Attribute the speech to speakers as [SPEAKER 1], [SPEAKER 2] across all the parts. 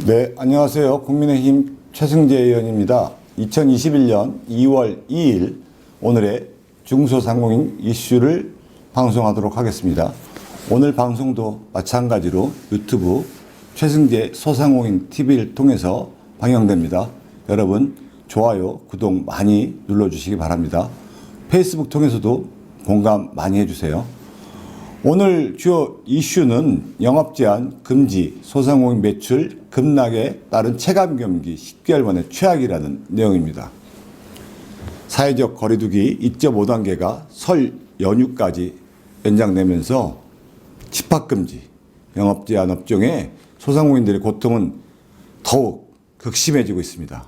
[SPEAKER 1] 네, 안녕하세요. 국민의힘 최승재 의원입니다. 2021년 2월 2일 오늘의 중소상공인 이슈를 방송하도록 하겠습니다. 오늘 방송도 마찬가지로 유튜브 최승재 소상공인 TV를 통해서 방영됩니다. 여러분 좋아요, 구독 많이 눌러주시기 바랍니다. 페이스북 통해서도 공감 많이 해주세요. 오늘 주요 이슈는 영업제한 금지, 소상공인 매출 급락에 따른 체감 경기 10개월 만에 최악이라는 내용입니다. 사회적 거리두기 2.5단계가 설 연휴까지 연장되면서 집합금지, 영업제한 업종의 소상공인들의 고통은 더욱 극심해지고 있습니다.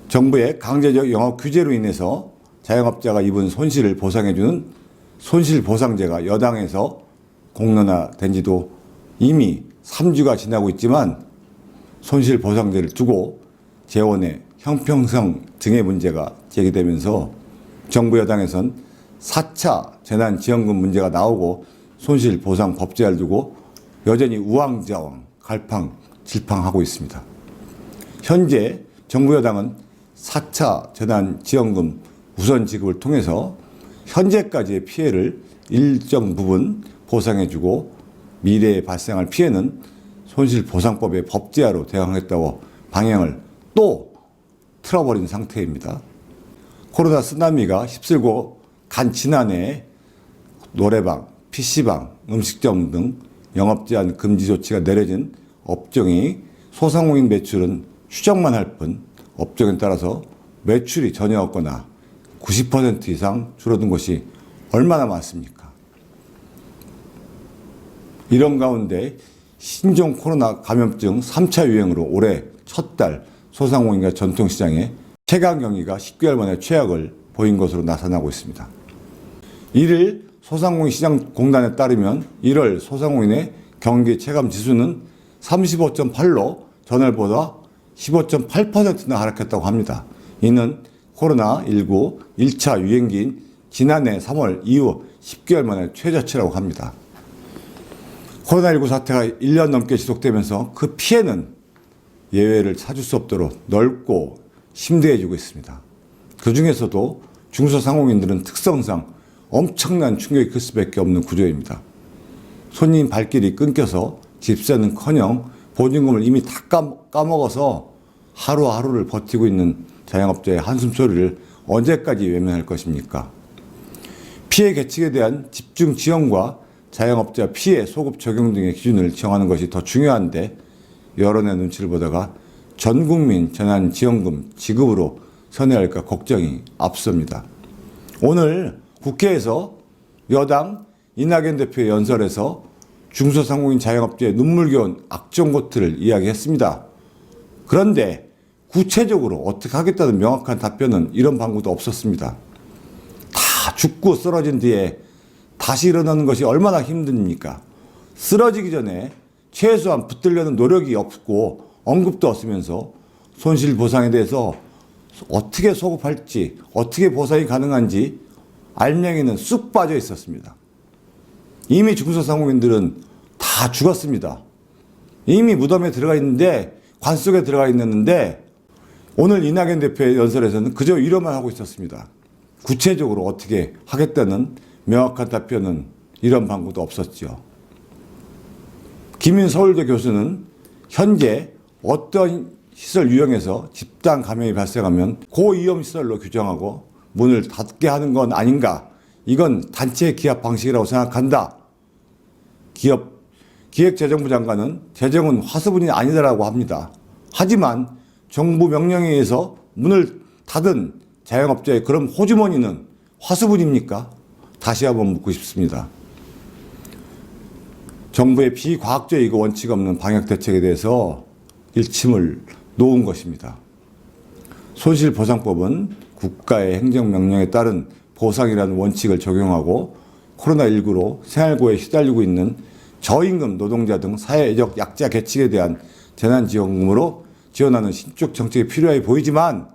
[SPEAKER 1] 정부의 강제적 영업 규제로 인해서 자영업자가 입은 손실을 보상해주는 손실보상제가 여당에서 공론화된 지도 이미 3주가 지나고 있지만 손실보상제를 두고 재원의 형평성 등의 문제가 제기되면서 정부 여당에선 4차 재난지원금 문제가 나오고 손실보상 법제를 두고 여전히 우왕좌왕 갈팡질팡하고 있습니다. 현재 정부 여당은 4차 재난지원금 우선 지급을 통해서 현재까지의 피해를 일정 부분 보상해주고 미래에 발생할 피해는 손실보상법의 법제화로 대응하겠다고 방향을 또 틀어버린 상태입니다. 코로나 쓰나미가 휩쓸고 간 지난해 노래방, PC방, 음식점 등 영업제한 금지 조치가 내려진 업종이 소상공인 매출은 추정만 할 뿐 업종에 따라서 매출이 전혀 없거나 90% 이상 줄어든 것이 얼마나 많습니까? 이런 가운데 신종 코로나 감염증 3차 유행으로 올해 첫 달 소상공인과 전통시장의 체감 경기가 10개월 만에 최악을 보인 것으로 나타나고 있습니다. 1일 소상공인시장공단에 따르면 1월 소상공인의 경기 체감 지수는 35.8로 전월보다 15.8%나 하락했다고 합니다. 이는 코로나19 1차 유행기인 지난해 3월 이후 10개월 만에 최저치라고 합니다. 코로나19 사태가 1년 넘게 지속되면서 그 피해는 예외를 찾을 수 없도록 넓고 심대해지고 있습니다. 그 중에서도 중소상공인들은 특성상 엄청난 충격이 클 수밖에 없는 구조입니다. 손님 발길이 끊겨서 집세는커녕 보증금을 이미 다 까먹어서 하루하루를 버티고 있는 자영업자의 한숨소리를 언제까지 외면할 것입니까? 피해 계측에 대한 집중 지원과 자영업자 피해 소급 적용 등의 기준을 정하는 것이 더 중요한데 여론의 눈치를 보다가 전국민 재난지원금 지급으로 선회할까 걱정이 앞섭니다. 오늘 국회에서 여당 이낙연 대표의 연설에서 중소상공인 자영업자의 눈물겨운 악정고투를 이야기했습니다. 그런데 구체적으로 어떻게 하겠다는 명확한 답변은 이런 방구도 없었습니다. 다 죽고 쓰러진 뒤에 다시 일어나는 것이 얼마나 힘듭니까? 쓰러지기 전에 최소한 붙들려는 노력이 없고 언급도 없으면서 손실보상에 대해서 어떻게 소급할지 어떻게 보상이 가능한지 알맹이는 쑥 빠져 있었습니다. 이미 중소상공인들은 다 죽었습니다. 이미 무덤에 들어가 있는데 관 속에 들어가 있는데 오늘 이낙연 대표의 연설에서는 그저 위로만 하고 있었습니다. 구체적으로 어떻게 하겠다는 명확한 답변은 이런 방구도 없었죠. 김인 서울대 교수는 현재 어떤 시설 유형에서 집단 감염이 발생하면 고위험시설로 규정하고 문을 닫게 하는 건 아닌가. 이건 단체 기합 방식이라고 생각한다. 기획재정부 장관은 재정은 화수분이 아니다라고 합니다. 하지만 정부 명령에 의해서 문을 닫은 자영업자의 그럼 호주머니는 화수분입니까? 다시 한번 묻고 싶습니다. 정부의 비과학적이고 원칙 없는 방역 대책에 대해서 일침을 놓은 것입니다. 손실보상법은 국가의 행정명령에 따른 보상이라는 원칙을 적용하고 코로나19로 생활고에 시달리고 있는 저임금 노동자 등 사회적 약자 계층에 대한 재난지원금으로 지원하는 신축 정책이 필요해 보이지만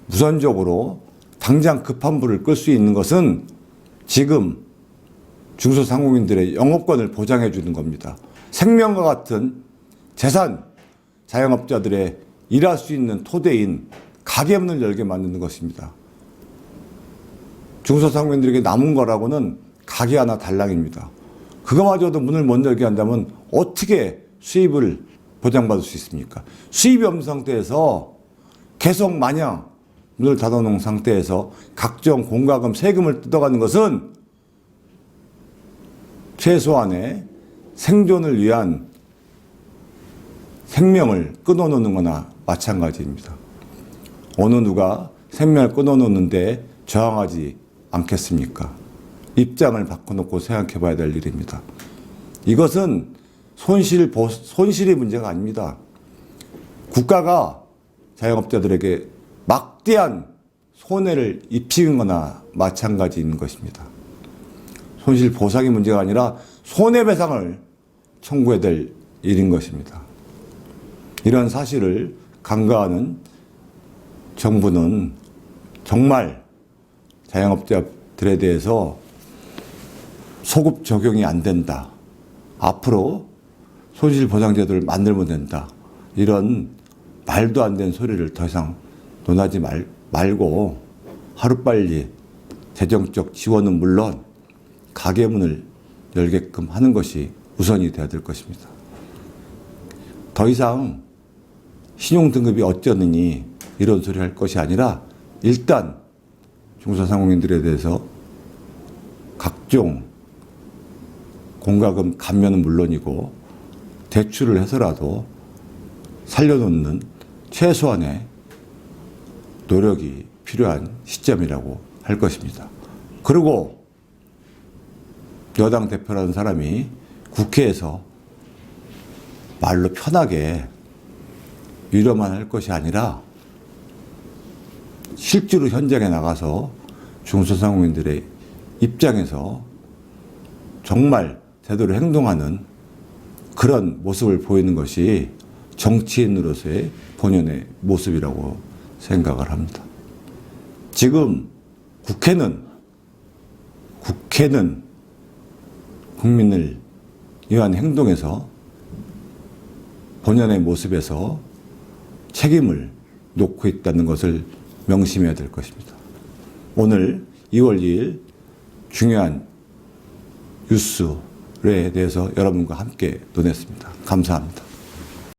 [SPEAKER 1] 우선적으로 당장 급한 불을 끌 수 있는 것은 지금 중소상공인들의 영업권을 보장해 주는 겁니다. 생명과 같은 재산, 자영업자들의 일할 수 있는 토대인 가게문을 열게 만드는 것입니다. 중소상공인들에게 남은 거라고는 가게 하나 달랑입니다. 그거마저도 문을 못 열게 한다면 어떻게 수입을 보장받을 수 있습니까? 수입이 없는 상태에서 계속 마냥 문을 닫아놓은 상태에서 각종 공과금, 세금을 뜯어가는 것은 최소한의 생존을 위한 생명을 끊어놓는 거나 마찬가지입니다. 어느 누가 생명을 끊어놓는데 저항하지 않겠습니까? 입장을 바꿔놓고 생각해 봐야 될 일입니다. 이것은 손실이 문제가 아닙니다. 국가가 자영업자들에게 막대한 손해를 입히는 거나 마찬가지인 것입니다. 손실 보상이 문제가 아니라 손해배상을 청구해야 될 일인 것입니다. 이런 사실을 간과하는 정부는 정말 자영업자들에 대해서 소급 적용이 안 된다. 앞으로 손실보상제도를 만들면 된다. 이런 말도 안 되는 소리를 더 이상 논하지 말고 하루빨리 재정적 지원은 물론 가게문을 열게끔 하는 것이 우선이 되어야 될 것입니다. 더 이상 신용등급이 어쩌느니 이런 소리 할 것이 아니라 일단 중소상공인들에 대해서 각종 공과금 감면은 물론이고 대출을 해서라도 살려놓는 최소한의 노력이 필요한 시점이라고 할 것입니다. 그리고 여당 대표라는 사람이 국회에서 말로 편하게 위로만 할 것이 아니라 실제로 현장에 나가서 중소상공인들의 입장에서 정말 제대로 행동하는 그런 모습을 보이는 것이 정치인으로서의 본연의 모습이라고 생각을 합니다. 지금 국회는 국민을 위한 행동에서 본연의 모습에서 책임을 놓고 있다는 것을 명심해야 될 것입니다. 오늘 2월 2일 중요한 뉴스에 대해서 여러분과 함께 논했습니다. 감사합니다.